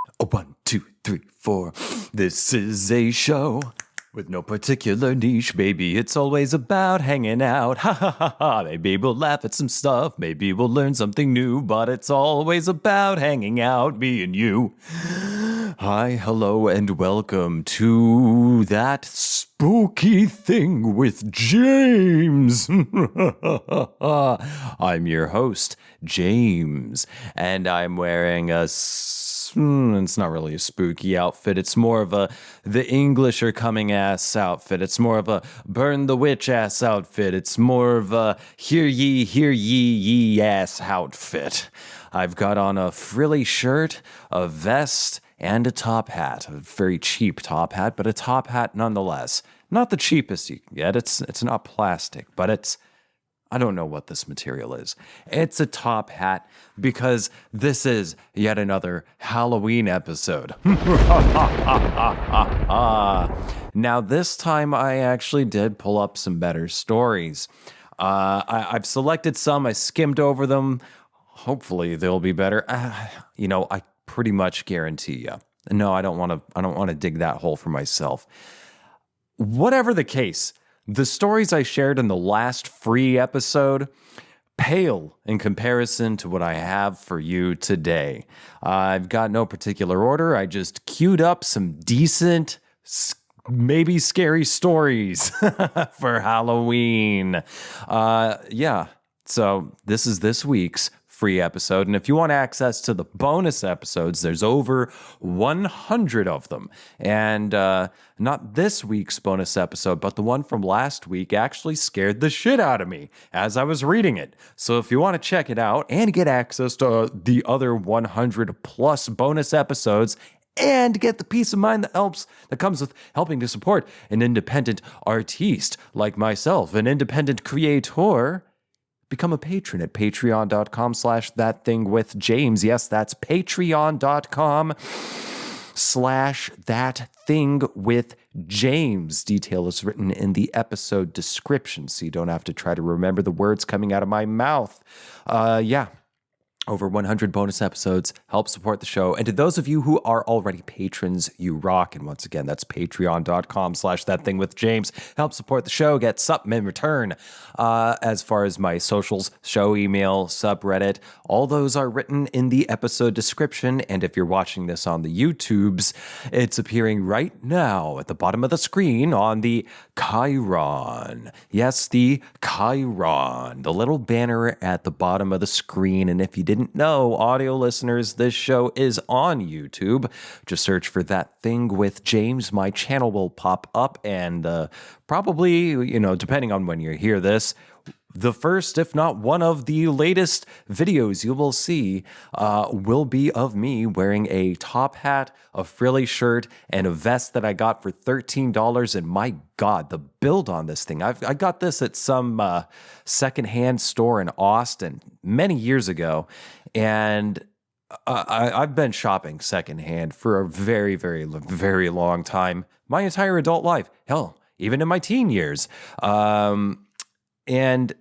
Oh, 1, 2, 3, 4. This is a show with no particular niche, baby. It's always about hanging out. Ha ha ha ha. Maybe we'll laugh at some stuff. Maybe we'll learn something new. But it's always about hanging out, me and you. Hi, hello, and welcome to That Spooky Thing with James. I'm your host, James, and I'm wearing it's not really a spooky outfit. It's more of the English are coming ass outfit. It's more of a burn the witch ass outfit. It's more of a hear ye ass outfit. I've got on a frilly shirt, a vest, and a top hat. A very cheap top hat, but a top hat nonetheless. Not the cheapest you can get. It's not plastic, but I don't know what this material is. It's a top hat because this is yet another Halloween episode. Now, this time I actually did pull up some better stories. I've selected some. I skimmed over them. Hopefully they'll be better. I pretty much guarantee you. No, I don't want to dig that hole for myself. Whatever the case, the stories I shared in the last free episode pale in comparison to what I have for you today. I've got no particular order. I just queued up some decent, maybe scary stories for Halloween. So this is this week's free episode. And if you want access to the bonus episodes, there's over 100 of them. And not this week's bonus episode, but the one from last week actually scared the shit out of me as I was reading it. So if you want to check it out and get access to the other 100 plus bonus episodes and get the peace of mind that comes with helping to support an independent artiste like myself, an independent creator, become a patron at patreon.com/thatthingwithjames. Yes, that's patreon.com/thatthingwithjames. Detail is written in the episode description, so you don't have to try to remember the words coming out of my mouth. Over 100 bonus episodes help support the show. And to those of you who are already patrons, you rock. And once again, that's patreon.com/thatthingwithjames. Help support the show, get something in return. As far as my socials, show email, subreddit, all those are written in the episode description. And if you're watching this on the YouTubes, it's appearing right now at the bottom of the screen on the Chiron. Yes, the Chiron, the little banner at the bottom of the screen. And if you didn't know, audio listeners, this show is on YouTube. Just search for That Thing with James. My channel will pop up, and probably, depending on when you hear this, the first, if not one of the latest videos you will see will be of me wearing a top hat, a frilly shirt, and a vest that I got for $13. And my God, the build on this thing. I got this at some secondhand store in Austin many years ago. And I've been shopping secondhand for a very, very, very long time. My entire adult life. Hell, even in my teen years. And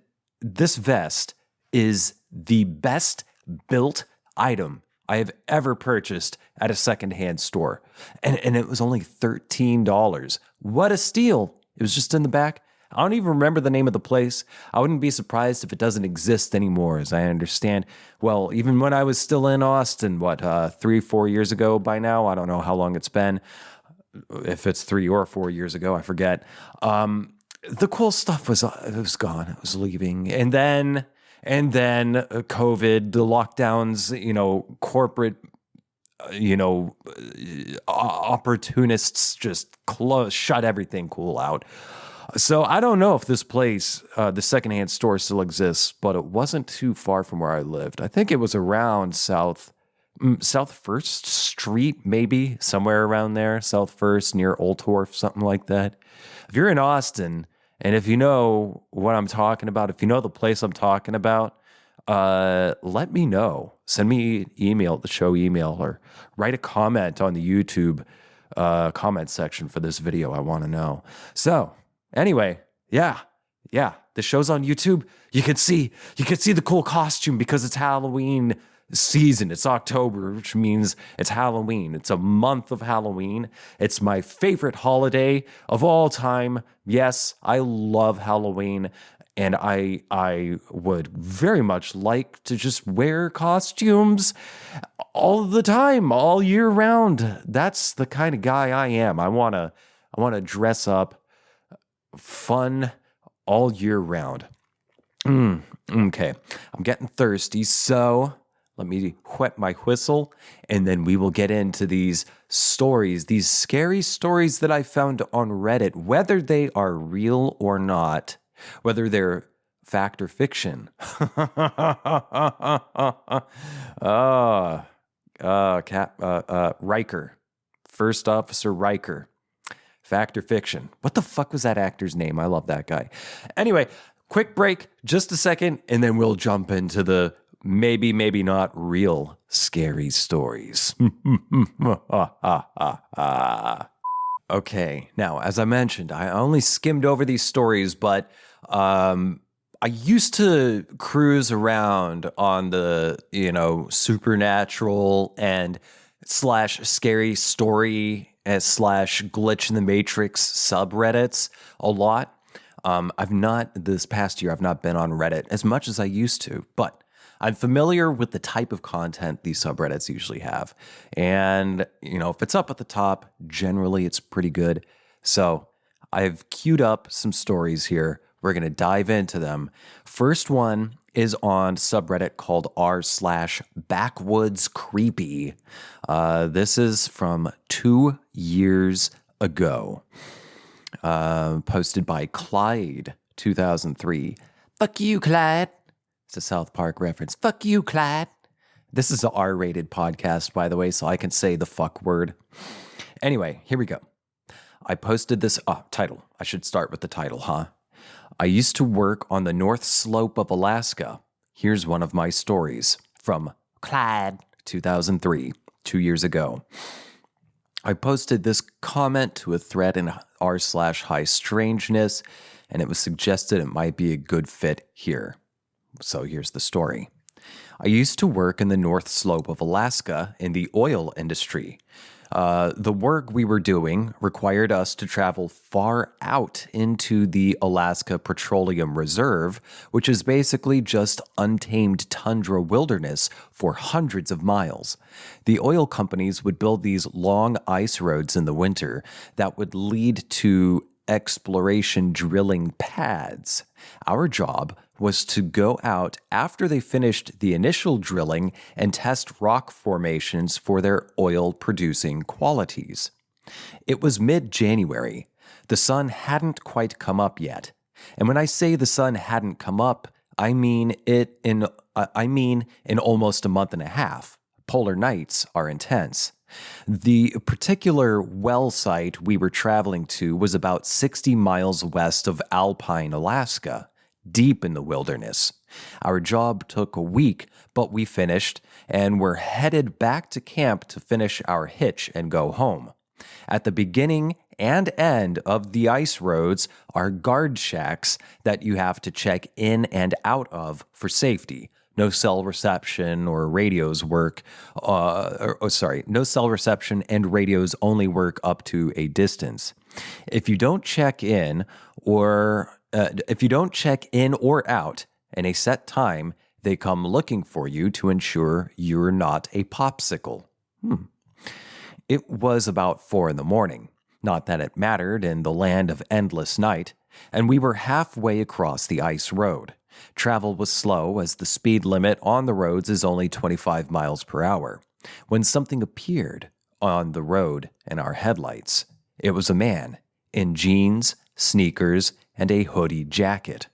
this vest is the best built item I have ever purchased at a secondhand store. And it was only $13. What a steal. It was just in the back. I don't even remember the name of the place. I wouldn't be surprised if it doesn't exist anymore, as I understand. Well, even when I was still in Austin, 3-4 years ago by now? I don't know how long it's been. If it's 3 or 4 years ago, I forget. The cool stuff was gone. It was leaving. And then COVID, the lockdowns, corporate, opportunists just shut everything cool out. So I don't know if this place, the secondhand store, still exists, but it wasn't too far from where I lived. I think it was around South 1st Street, maybe somewhere around there. South 1st near Old Torf, something like that. If you're in Austin, and if you know what I'm talking about, if you know the place I'm talking about, let me know. Send me email, the show email, or write a comment on the YouTube comment section for this video. I want to know. So anyway, yeah, the show's on YouTube. You can see the cool costume because it's Halloween season. It's October, which means it's Halloween. It's a month of Halloween. It's my favorite holiday of all time. Yes, I love Halloween, and I would very much like to just wear costumes all the time, all year round. That's the kind of guy I am. I want to dress up fun all year round. Okay, I'm getting thirsty, so let me whet my whistle, and then we will get into these stories, these scary stories that I found on Reddit, whether they are real or not, whether they're fact or fiction. Riker, First Officer Riker. Fact or fiction? What the fuck was that actor's name? I love that guy. Anyway, quick break, just a second, and then we'll jump into the maybe, maybe not real scary stories. Okay, now, as I mentioned, I only skimmed over these stories, but I used to cruise around on the, supernatural and slash scary story slash glitch in the matrix subreddits a lot. This past year, I've not been on Reddit as much as I used to, but I'm familiar with the type of content these subreddits usually have. And, if it's up at the top, generally it's pretty good. So I've queued up some stories here. We're going to dive into them. First one is on subreddit called r/backwoodscreepy. This is from 2 years ago. Posted by Clyde, 2003. Fuck you, Clyde. It's a South Park reference. Fuck you, Clyde. This is an R-rated podcast, by the way, so I can say the fuck word. Anyway, here we go. I posted this title. I should start with the title, huh? I used to work on the North Slope of Alaska. Here's one of my stories from Clyde, 2003, 2 years ago. I posted this comment to a thread in r/high strangeness, and it was suggested it might be a good fit here. So here's the story. I used to work in the North Slope of Alaska in the oil industry. The work we were doing required us to travel far out into the Alaska Petroleum Reserve, which is basically just untamed tundra wilderness for hundreds of miles. The oil companies would build these long ice roads in the winter that would lead to exploration drilling pads. Our job was to go out after they finished the initial drilling and test rock formations for their oil-producing qualities. It was mid-January. The sun hadn't quite come up yet. And when I say the sun hadn't come up, I mean in almost a month and a half. Polar nights are intense. The particular well site we were traveling to was about 60 miles west of Alpine, Alaska, deep in the wilderness. Our job took a week, but we finished, and we're headed back to camp to finish our hitch and go home. At the beginning and end of the ice roads are guard shacks that you have to check in and out of for safety. No cell reception or radios work. No cell reception and radios only work up to a distance. If you don't check in or out in a set time, they come looking for you to ensure you're not a popsicle. It was about 4 a.m. Not that it mattered in the land of endless night, and we were halfway across the ice road. Travel was slow as the speed limit on the roads is only 25 miles per hour. When something appeared on the road in our headlights, it was a man in jeans, sneakers, and a hoodie jacket,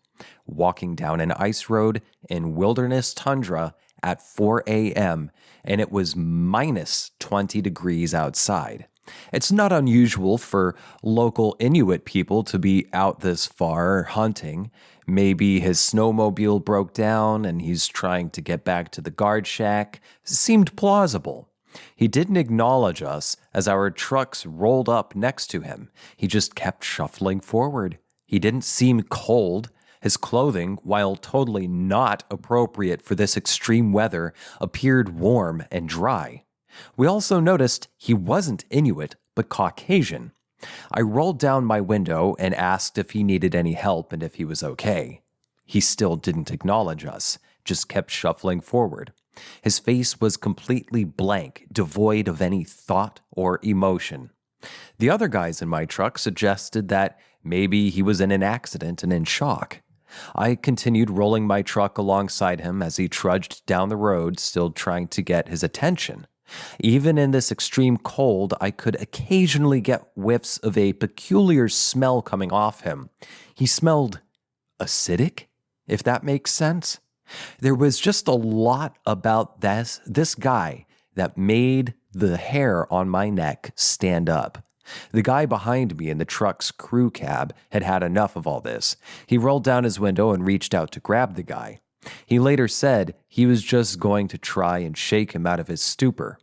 walking down an ice road in wilderness tundra at 4 a.m., and it was minus 20 degrees outside. It's not unusual for local Inuit people to be out this far hunting. Maybe his snowmobile broke down and he's trying to get back to the guard shack. Seemed plausible. He didn't acknowledge us as our trucks rolled up next to him. He just kept shuffling forward. He didn't seem cold, His clothing, while totally not appropriate for this extreme weather, appeared warm and dry. We also noticed he wasn't Inuit, but Caucasian. I rolled down my window and asked if he needed any help and if he was okay. He still didn't acknowledge us, just kept shuffling forward. His face was completely blank, devoid of any thought or emotion. The other guys in my truck suggested that maybe he was in an accident and in shock. I continued rolling my truck alongside him as he trudged down the road, still trying to get his attention. Even in this extreme cold, I could occasionally get whiffs of a peculiar smell coming off him. He smelled acidic, if that makes sense. There was just a lot about this guy that made the hair on my neck stand up. The guy behind me in the truck's crew cab had had enough of all this. He rolled down his window and reached out to grab the guy. He later said he was just going to try and shake him out of his stupor.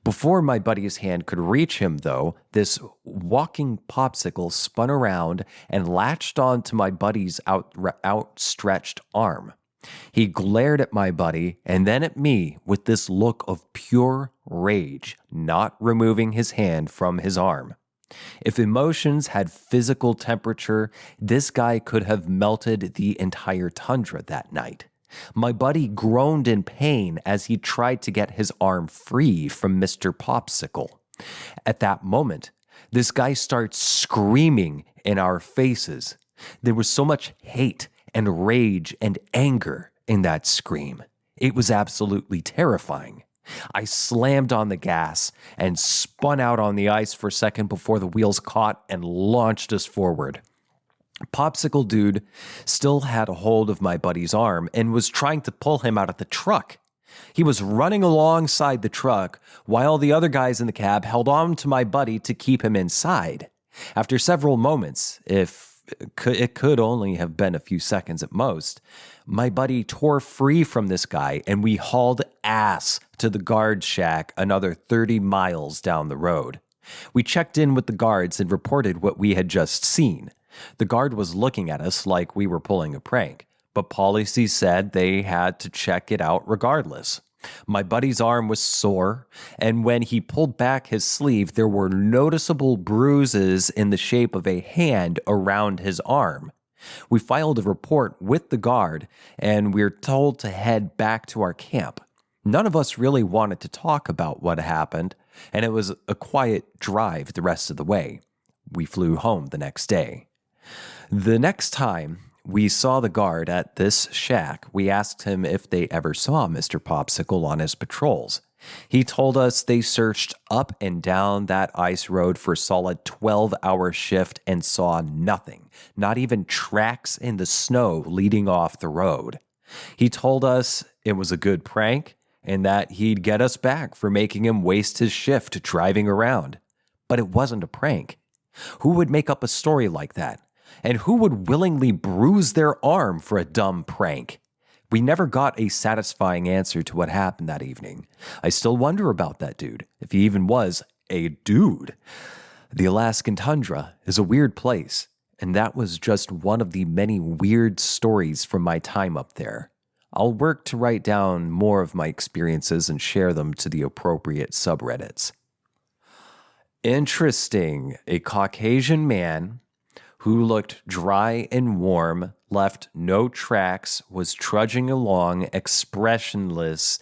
Before my buddy's hand could reach him, though, this walking popsicle spun around and latched onto my buddy's outstretched arm. He glared at my buddy and then at me with this look of pure rage, not removing his hand from his arm. If emotions had physical temperature, this guy could have melted the entire tundra that night. My buddy groaned in pain as he tried to get his arm free from Mr. Popsicle. At that moment, this guy starts screaming in our faces. There was so much hate and rage and anger in that scream. It was absolutely terrifying. I slammed on the gas and spun out on the ice for a second before the wheels caught and launched us forward. Popsicle Dude still had a hold of my buddy's arm and was trying to pull him out of the truck. He was running alongside the truck while the other guys in the cab held on to my buddy to keep him inside. After several moments, if it could only have been a few seconds at most, my buddy tore free from this guy and we hauled ass to the guard shack another 30 miles down the road. We checked in with the guards and reported what we had just seen. The guard was looking at us like we were pulling a prank, but policy said they had to check it out regardless. My buddy's arm was sore, and when he pulled back his sleeve, there were noticeable bruises in the shape of a hand around his arm. We filed a report with the guard, and we're told to head back to our camp. None of us really wanted to talk about what happened, and it was a quiet drive the rest of the way. We flew home the next day. The next time we saw the guard at this shack, we asked him if they ever saw Mr. Popsicle on his patrols. He told us they searched up and down that ice road for a solid 12-hour shift and saw nothing, not even tracks in the snow leading off the road. He told us it was a good prank and that he'd get us back for making him waste his shift driving around. But it wasn't a prank. Who would make up a story like that? And who would willingly bruise their arm for a dumb prank? We never got a satisfying answer to what happened that evening. I still wonder about that dude, if he even was a dude. The Alaskan tundra is a weird place, and that was just one of the many weird stories from my time up there. I'll work to write down more of my experiences and share them to the appropriate subreddits. Interesting. A Caucasian man who looked dry and warm, left no tracks, was trudging along, expressionless,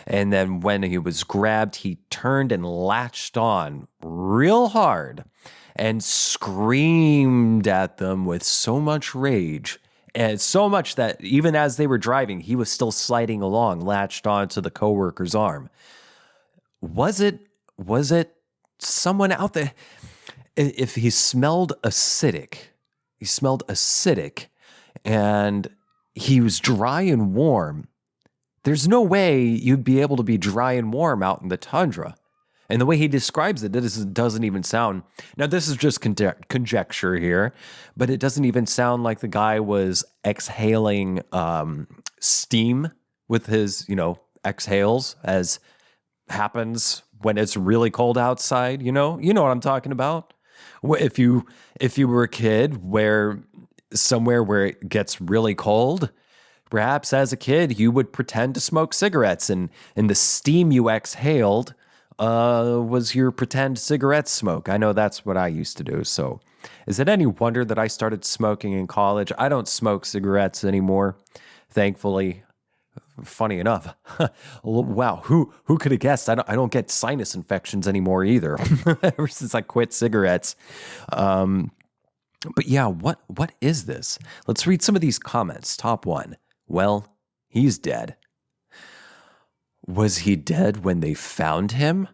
and then when he was grabbed, he turned and latched on real hard and screamed at them with so much rage, and so much that even as they were driving, he was still sliding along, latched onto the coworker's arm. Was it someone out there? If he smelled acidic, and he was dry and warm, there's no way you'd be able to be dry and warm out in the tundra. And the way he describes it, doesn't even sound, now this is just conjecture here, but it doesn't even sound like the guy was exhaling steam with his, exhales, as happens when it's really cold outside, you know what I'm talking about? If you were a kid where somewhere where it gets really cold. Perhaps as a kid, you would pretend to smoke cigarettes, and the steam you exhaled was your pretend cigarette smoke. I know that's what I used to do. So is it any wonder that I started smoking in college? I don't smoke cigarettes anymore, thankfully. Funny enough. Wow, who could have guessed? I don't get sinus infections anymore either, ever since I quit cigarettes. But yeah, what is this? Let's read some of these comments. Top one. Well, he's dead. Was he dead when they found him?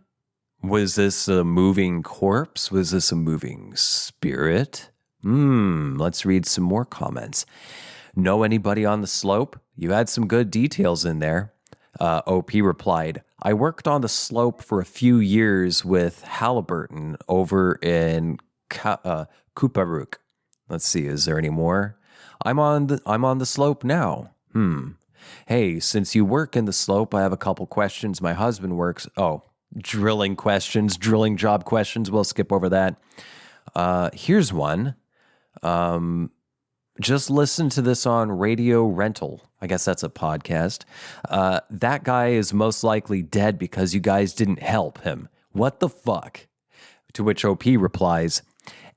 Was this a moving corpse? Was this a moving spirit? Let's read some more comments. Know anybody on the slope? You had some good details in there. OP replied, I worked on the slope for a few years with Halliburton over in Kuparuk. Let's see, is there any more? I'm on the slope now. Hey, since you work in the slope, I have a couple questions. My husband works. Oh, drilling job questions. We'll skip over that. Here's one. Just listen to this on Radio Rental. I guess that's a podcast. That guy is most likely dead because you guys didn't help him. What the fuck? To which OP replies,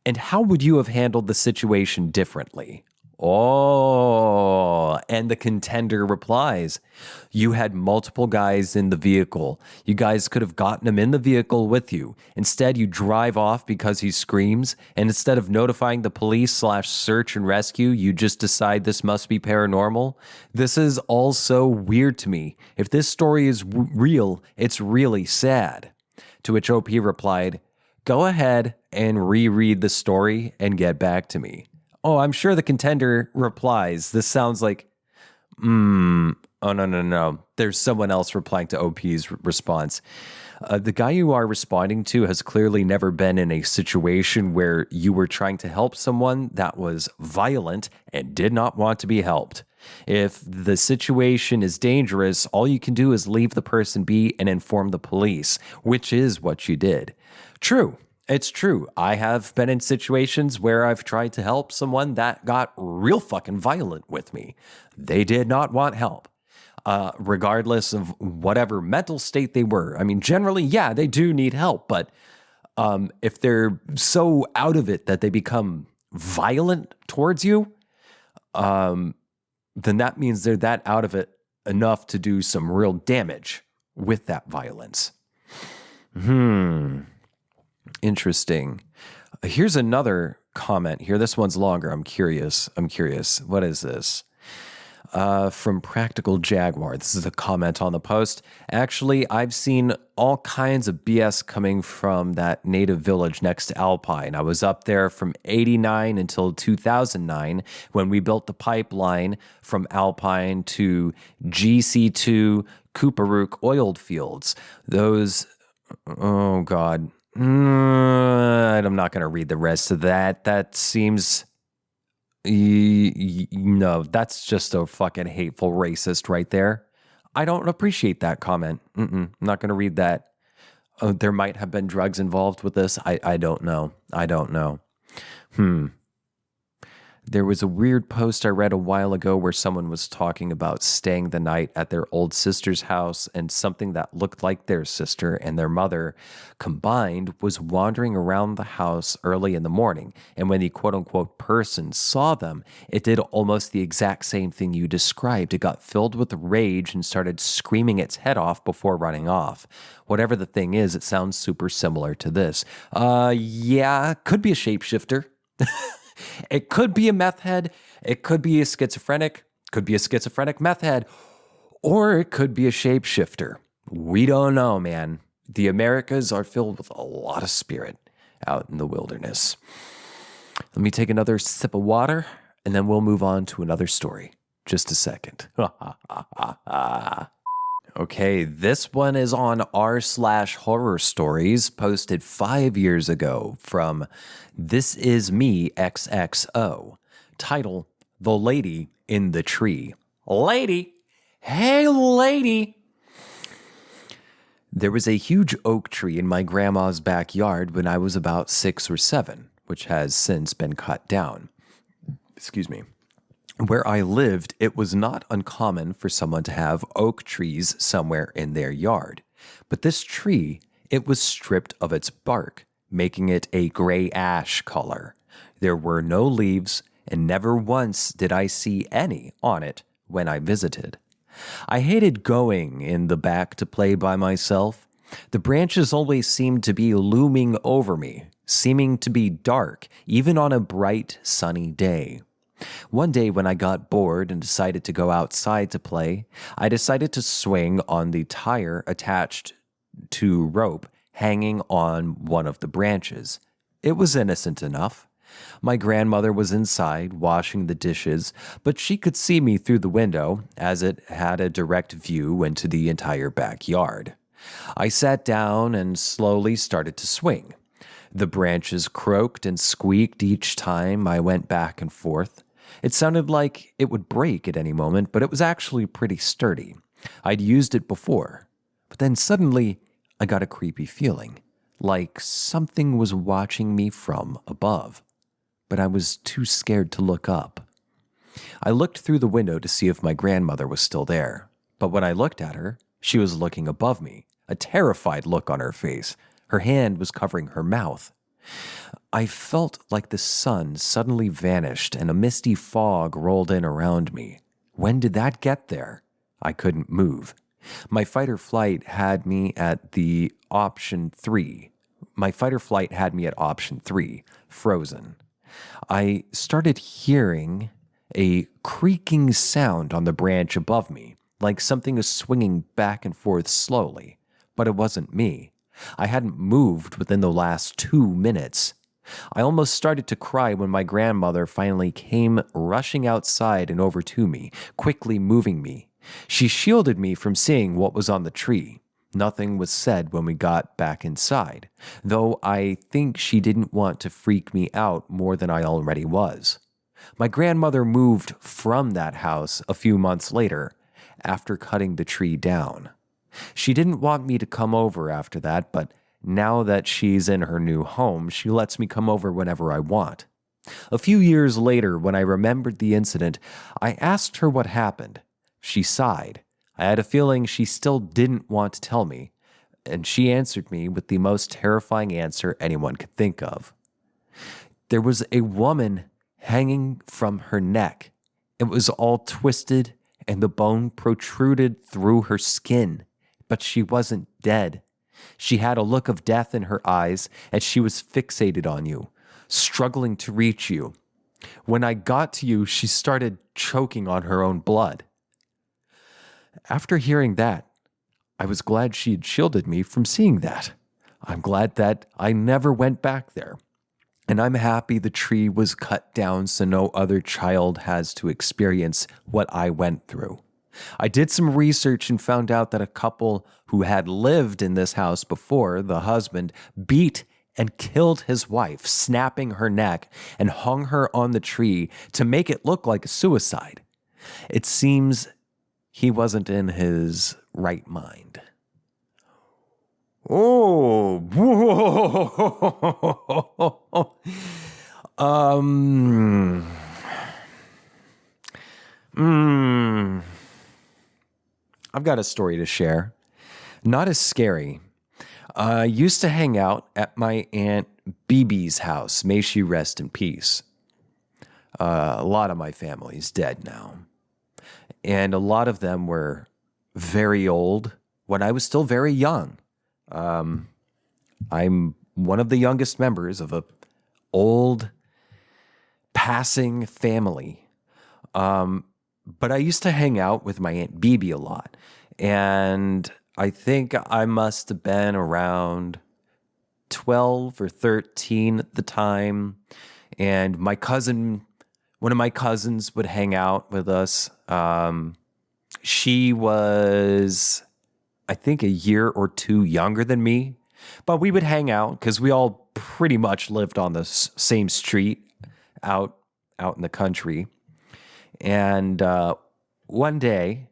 and how would you have handled the situation differently? Oh, and the contender replies, you had multiple guys in the vehicle. You guys could have gotten him in the vehicle with you. Instead, you drive off because he screams, and instead of notifying the police / search and rescue, you just decide this must be paranormal. This is all so weird to me. If this story is real, it's really sad. To which OP replied, go ahead and reread the story and get back to me. Oh, I'm sure the contender replies, this sounds like, oh, no. There's someone else replying to OP's response. The guy you are responding to has clearly never been in a situation where you were trying to help someone that was violent and did not want to be helped. If the situation is dangerous, all you can do is leave the person be and inform the police, which is what you did. True. It's true. I have been in situations where I've tried to help someone that got real fucking violent with me. They did not want help, regardless of whatever mental state they were. I mean, generally, yeah, they do need help, but if they're so out of it that they become violent towards you, then that means they're that out of it enough to do some real damage with that violence. Interesting. Here's another comment here. This one's longer. I'm curious. What is this? From Practical Jaguar. This is a comment on the post. Actually, I've seen all kinds of BS coming from that native village next to Alpine. I was up there from 89 until 2009 when we built the pipeline from Alpine to GC2 Kuparuk oiled fields. Those, oh God. I'm not going to read the rest of that. That seems... No, that's just a fucking hateful racist right there. I don't appreciate that comment. I'm not going to read that. There might have been drugs involved with this. I don't know. There was a weird post I read a while ago where someone was talking about staying the night at their old sister's house, and something that looked like their sister and their mother combined was wandering around the house early in the morning. And when the quote-unquote person saw them, it did almost the exact same thing you described. It got filled with rage and started screaming its head off before running off. Whatever the thing is, it sounds super similar to this. Yeah, could be a shapeshifter. It could be a meth head. It could be a schizophrenic. Could be a schizophrenic meth head. Or it could be a shapeshifter. We don't know, man. The Americas are filled with a lot of spirit out in the wilderness. Let me take another sip of water, and then we'll move on to another story. Just a second. Okay, this one is on r/horror stories, posted 5 years ago from This Is Me XXO. Title, The Lady in the Tree. Lady! Hey, lady! There was a huge oak tree in my grandma's backyard when I was about 6 or 7, which has since been cut down. excuse me, where I lived, it was not uncommon for someone to have oak trees somewhere in their yard. But this tree, it was stripped of its bark, making it a gray ash color. There were no leaves, and never once did I see any on it when I visited. I hated going in the back to play by myself. The branches always seemed to be looming over me, seeming to be dark, even on a bright, sunny day. One day when I got bored and decided to go outside to play, I decided to swing on the tire attached to rope hanging on one of the branches. It was innocent enough. My grandmother was inside washing the dishes, but she could see me through the window as it had a direct view into the entire backyard. I sat down and slowly started to swing. The branches croaked and squeaked each time I went back and forth. It sounded like it would break at any moment, but it was actually pretty sturdy. I'd used it before. But then suddenly, I got a creepy feeling, like something was watching me from above. But I was too scared to look up. I looked through the window to see if my grandmother was still there. But when I looked at her, she was looking above me, a terrified look on her face. Her hand was covering her mouth. I felt like the sun suddenly vanished and a misty fog rolled in around me. When did that get there? I couldn't move. My fight or flight had me at the option 3. My fight or flight had me at option 3, frozen. I started hearing a creaking sound on the branch above me, like something was swinging back and forth slowly, but it wasn't me. I hadn't moved within the last 2 minutes. I almost started to cry when my grandmother finally came rushing outside and over to me, quickly moving me. She shielded me from seeing what was on the tree. Nothing was said when we got back inside, though I think she didn't want to freak me out more than I already was. My grandmother moved from that house a few months later after cutting the tree down. She didn't want me to come over after that, but now that she's in her new home, she lets me come over whenever I want. A few years later, when I remembered the incident, I asked her what happened. She sighed. I had a feeling she still didn't want to tell me, and she answered me with the most terrifying answer anyone could think of. There was a woman hanging from her neck. It was all twisted, and the bone protruded through her skin, but she wasn't dead. She had a look of death in her eyes, and she was fixated on you, struggling to reach you. When I got to you, she started choking on her own blood. After hearing that, I was glad she had shielded me from seeing that. I'm glad that I never went back there. And I'm happy the tree was cut down so no other child has to experience what I went through. I did some research and found out that a couple who had lived in this house before, the husband, beat and killed his wife, snapping her neck and hung her on the tree to make it look like a suicide. It seems he wasn't in his right mind. Oh, I've got a story to share. Not as scary. I used to hang out at my Aunt BB's house. May she rest in peace. A lot of my family's dead now. And a lot of them were very old when I was still very young. I'm one of the youngest members of a old passing family. But I used to hang out with my Aunt BB a lot. And I think I must have been around 12 or 13 at the time. And my cousin, one of my cousins would hang out with us. She was, I think, a year or two younger than me. But we would hang out because we all pretty much lived on the same street out in the country. And one day,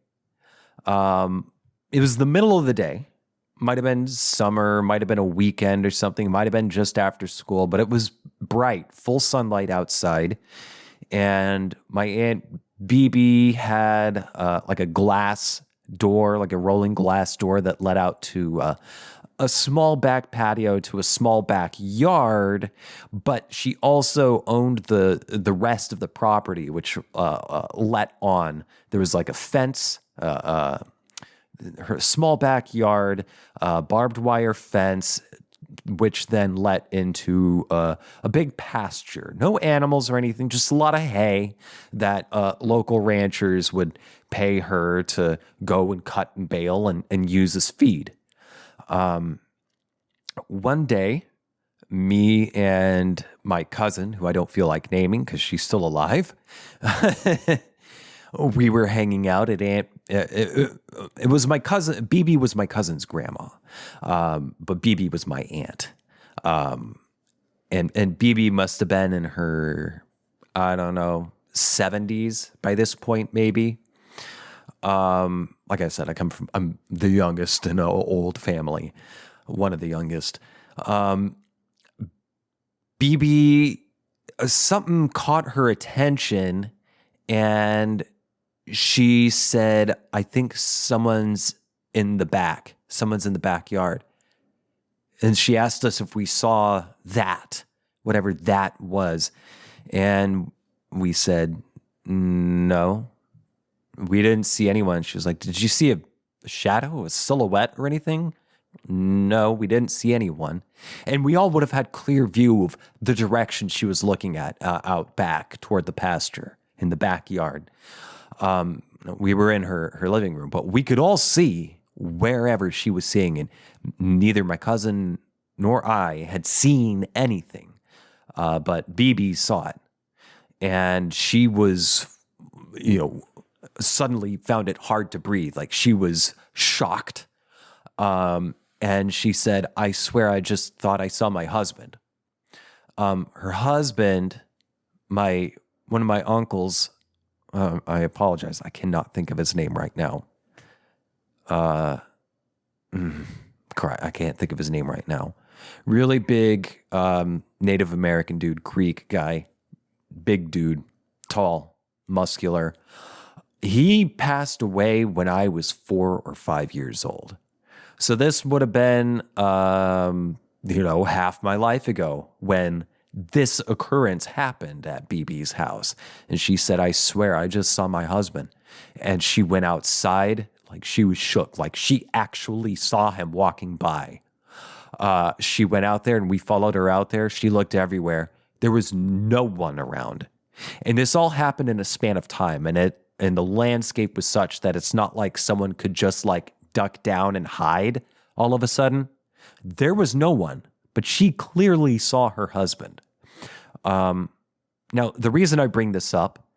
it was the middle of the day. Might have been summer, might have been a weekend or something, might have been just after school, but it was bright, full sunlight outside. And my Aunt BB had like a glass door, like a rolling glass door that led out to a small back patio to a small backyard, but she also owned the rest of the property, which let on. There was like a fence, her small backyard, barbed wire fence, which then let into a big pasture. No animals or anything, just a lot of hay that local ranchers would pay her to go and cut and bale and use as feed. One day, me and my cousin, who I don't feel like naming because she's still alive, we were hanging out at it was my cousin. BB was my cousin's grandma, but BB was my aunt. And BB must have been in her, I don't know, 70s by this point, maybe. Like I said, I'm the youngest in an old family, one of the youngest. BB, something caught her attention, and she said, I think someone's in the backyard. And she asked us if we saw that, whatever that was. And we said, no, we didn't see anyone. She was like, did you see a shadow, a silhouette or anything? No, we didn't see anyone. And we all would have had clear view of the direction she was looking at out back toward the pasture in the backyard. We were in her living room, but we could all see wherever she was seeing, and neither my cousin nor I had seen anything, but BB saw it, and she was, suddenly found it hard to breathe. Like she was shocked, and she said, "I swear, I just thought I saw my husband." Her husband, one of my uncles. I apologize. I cannot think of his name right now. I can't think of his name right now. Really big Native American dude, Creek guy, big dude, tall, muscular. He passed away when I was 4 or 5 years old. So this would have been, half my life ago when this occurrence happened at BB's house. And she said, I swear, I just saw my husband. And she went outside like she was shook, like she actually saw him walking by. She went out there and we followed her out there. She looked everywhere. There was no one around. And this all happened in a span of time. And the landscape was such that it's not like someone could just like duck down and hide all of a sudden. There was no one, but she clearly saw her husband. Now, the reason I bring this up,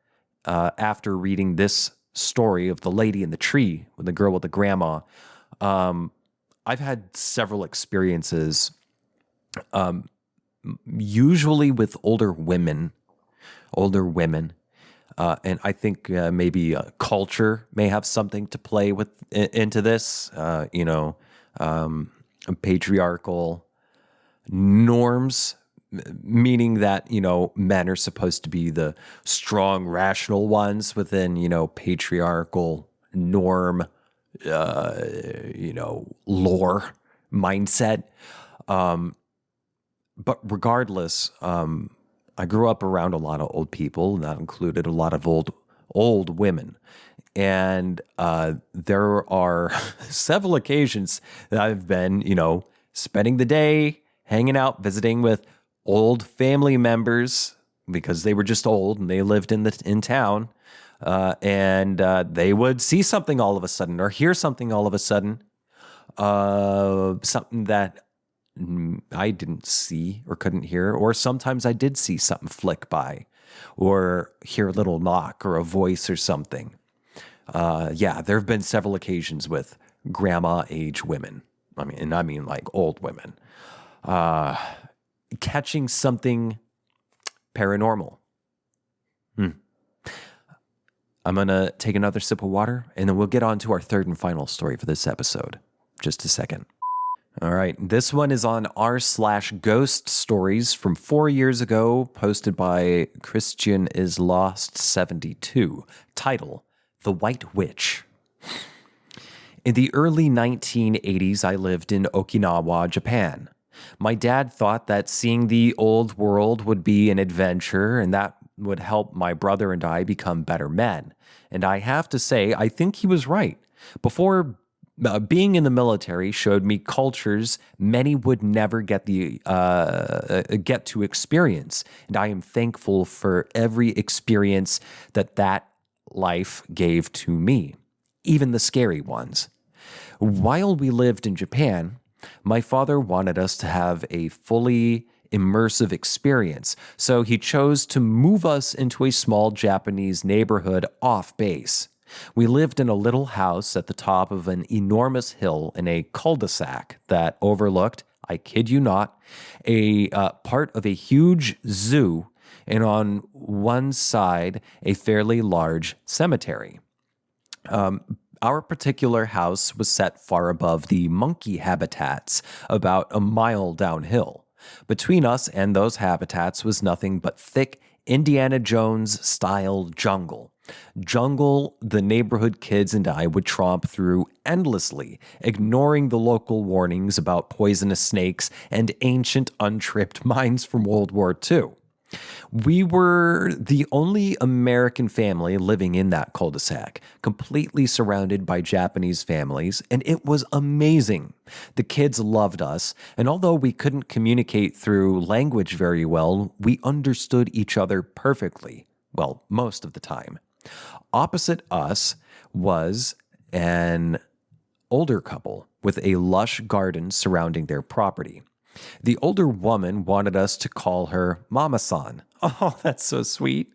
after reading this story of the lady in the tree with the girl with the grandma, I've had several experiences, usually with older women, and I think maybe culture may have something to play with into this, patriarchal norms, meaning that, men are supposed to be the strong, rational ones within, patriarchal norm, lore mindset. But regardless, I grew up around a lot of old people, and that included a lot of old women. And there are several occasions that I've been, spending the day hanging out, visiting with old family members because they were just old and they lived in town. And they would see something all of a sudden or hear something all of a sudden, something that I didn't see or couldn't hear, or sometimes I did see something flick by or hear a little knock or a voice or something. There have been several occasions with grandma age women. I mean like old women, catching something paranormal. I'm going to take another sip of water and then we'll get on to our third and final story for this episode. Just a second. All right. This one is on r/ghost stories from 4 years ago, posted by Christian is Lost 72. Title, The White Witch. In the early 1980s, I lived in Okinawa, Japan. My dad thought that seeing the old world would be an adventure and that would help my brother and I become better men. And I have to say, I think he was right. Before being in the military showed me cultures many would never get to experience, and I am thankful for every experience that life gave to me, even the scary ones. While we lived in Japan, my father wanted us to have a fully immersive experience, so he chose to move us into a small Japanese neighborhood off base. We lived in a little house at the top of an enormous hill in a cul-de-sac that overlooked, I kid you not, a part of a huge zoo, and on one side, a fairly large cemetery. Our particular house was set far above the monkey habitats, about a mile downhill. Between us and those habitats was nothing but thick Indiana Jones-style jungle. Jungle the neighborhood kids and I would tromp through endlessly, ignoring the local warnings about poisonous snakes and ancient untripped mines from World War II. We were the only American family living in that cul-de-sac, completely surrounded by Japanese families, and it was amazing. The kids loved us, and although we couldn't communicate through language very well, we understood each other perfectly. Well, most of the time. Opposite us was an older couple with a lush garden surrounding their property. The older woman wanted us to call her Mama-san. Oh, that's so sweet.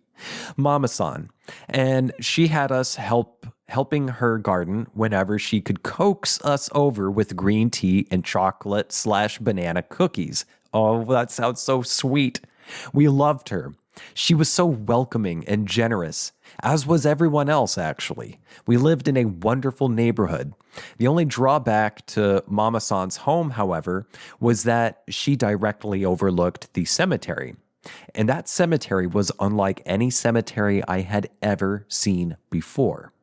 Mama-san. And she had us helping her garden whenever she could coax us over with green tea and chocolate/banana cookies. Oh, that sounds so sweet. We loved her. She was so welcoming and generous, as was everyone else, actually. We lived in a wonderful neighborhood. The only drawback to Mama San's home, however, was that she directly overlooked the cemetery. And that cemetery was unlike any cemetery I had ever seen before.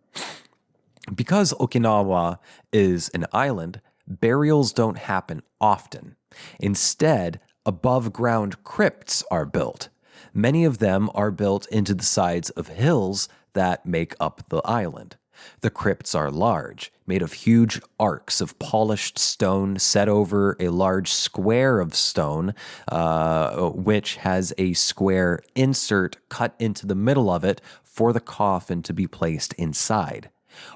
Because Okinawa is an island, burials don't happen often. Instead, above-ground crypts are built. Many of them are built into the sides of hills that make up the island. The crypts are large, made of huge arcs of polished stone set over a large square of stone, which has a square insert cut into the middle of it for the coffin to be placed inside.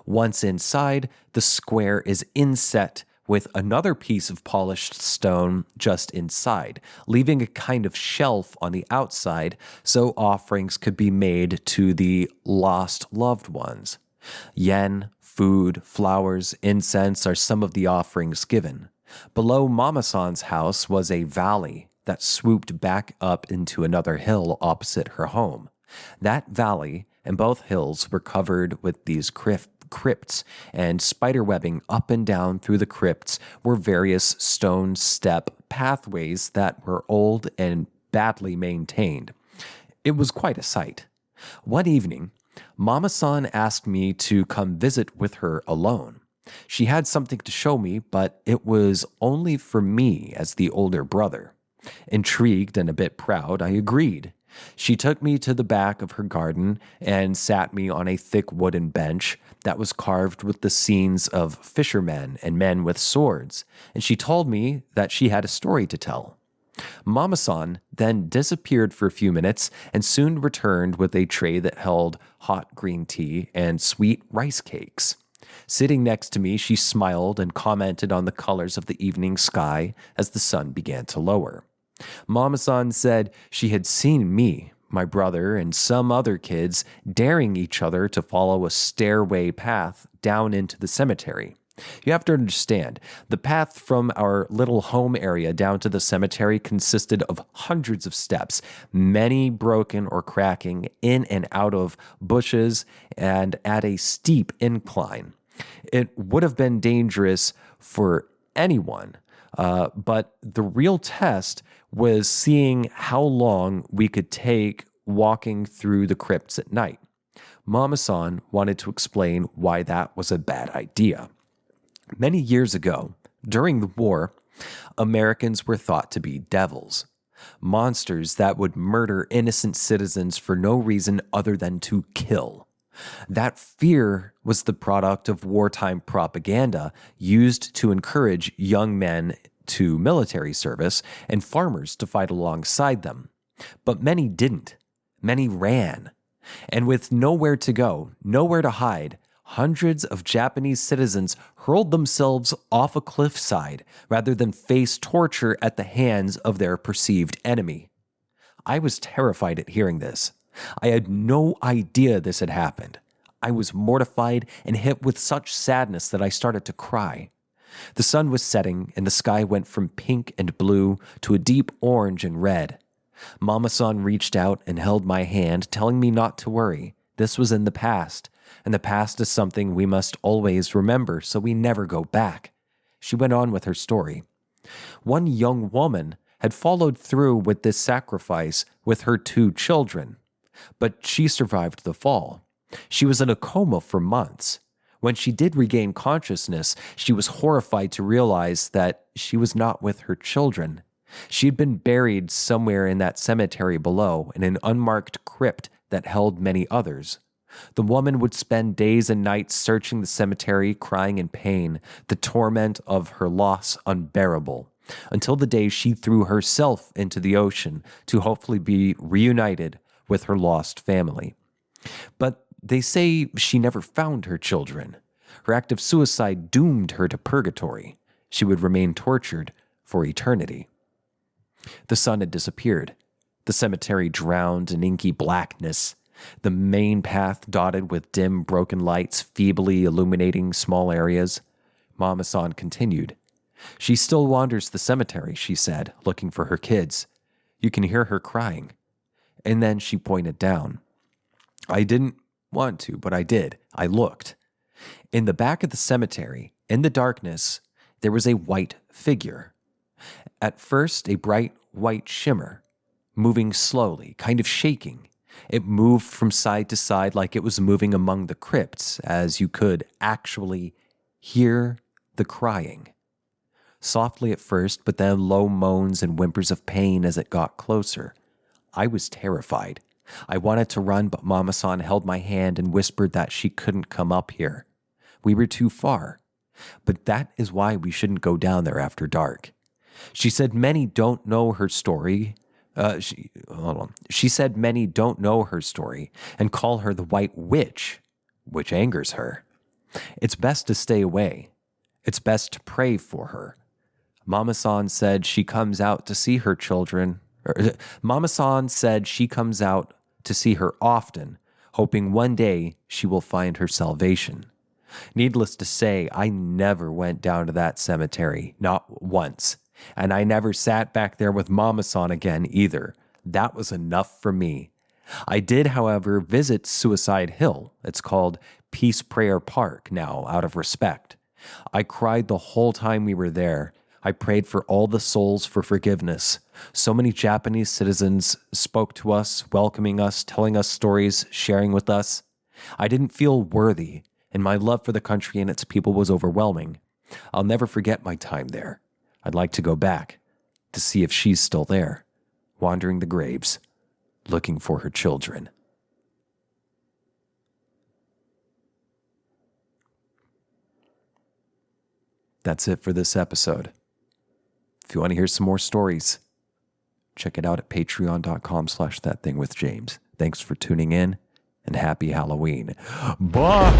Once inside, the square is inset with another piece of polished stone just inside, leaving a kind of shelf on the outside so offerings could be made to the lost loved ones. Yen, food, flowers, incense are some of the offerings given. Below Mama-san's house was a valley that swooped back up into another hill opposite her home. That valley and both hills were covered with these crypts, and spiderwebbing up and down through the crypts were various stone step pathways that were old and badly maintained. It was quite a sight. One evening, Mama-san asked me to come visit with her alone. She had something to show me, but it was only for me as the older brother. Intrigued and a bit proud, I agreed. She took me to the back of her garden and sat me on a thick wooden bench that was carved with the scenes of fishermen and men with swords, and she told me that she had a story to tell. Mama-san then disappeared for a few minutes and soon returned with a tray that held hot green tea and sweet rice cakes. Sitting next to me, she smiled and commented on the colors of the evening sky as the sun began to lower. Mama-san said she had seen me, my brother, and some other kids daring each other to follow a stairway path down into the cemetery. You have to understand, the path from our little home area down to the cemetery consisted of hundreds of steps, many broken or cracking in and out of bushes and at a steep incline. It would have been dangerous for anyone, But the real test was seeing how long we could take walking through the crypts at night. Mama-san wanted to explain why that was a bad idea. Many years ago, during the war, Americans were thought to be devils, monsters that would murder innocent citizens for no reason other than to kill. That fear was the product of wartime propaganda used to encourage young men to military service and farmers to fight alongside them. But many didn't. Many ran. And with nowhere to go, nowhere to hide, hundreds of Japanese citizens hurled themselves off a cliffside rather than face torture at the hands of their perceived enemy. I was terrified at hearing this. I had no idea this had happened. I was mortified and hit with such sadness that I started to cry. The sun was setting and the sky went from pink and blue to a deep orange and red. Mama-san reached out and held my hand, telling me not to worry. This was in the past, and the past is something we must always remember so we never go back. She went on with her story. One young woman had followed through with this sacrifice with her 2 children, but she survived the fall. She was in a coma for months. When she did regain consciousness, she was horrified to realize that she was not with her children. She had been buried somewhere in that cemetery below in an unmarked crypt that held many others. The woman would spend days and nights searching the cemetery, crying in pain, the torment of her loss unbearable, until the day she threw herself into the ocean to hopefully be reunited with her lost family. But they say she never found her children. Her act of suicide doomed her to purgatory. She would remain tortured for eternity. The sun had disappeared. The cemetery drowned in inky blackness. The main path dotted with dim, broken lights, feebly illuminating small areas. Mama-san continued. She still wanders the cemetery, she said, looking for her kids. You can hear her crying. And then she pointed down. I didn't want to, but I did. I looked. In the back of the cemetery, in the darkness, there was a white figure. At first, a bright white shimmer, moving slowly, kind of shaking. It moved from side to side like it was moving among the crypts, as you could actually hear the crying. Softly at first, but then low moans and whimpers of pain as it got closer. I was terrified. I wanted to run, but Mama-san held my hand and whispered that she couldn't come up here. We were too far. But that is why we shouldn't go down there after dark. She said many don't know her story. She said many don't know her story and call her the White Witch, which angers her. It's best to stay away. It's best to pray for her. Mama-san said she comes out to see her children. Mama-san said she comes out to see her often, hoping one day she will find her salvation. Needless to say, I never went down to that cemetery, not once. And I never sat back there with Mama-san again either. That was enough for me. I did, however, visit Suicide Hill. It's called Peace Prayer Park now, out of respect. I cried the whole time we were there. I prayed for all the souls for forgiveness. So many Japanese citizens spoke to us, welcoming us, telling us stories, sharing with us. I didn't feel worthy, and my love for the country and its people was overwhelming. I'll never forget my time there. I'd like to go back to see if she's still there, wandering the graves, looking for her children. That's it for this episode. If you want to hear some more stories, check it out at patreon.com/ThatThingWithJames. Thanks for tuning in, and happy Halloween. Bye!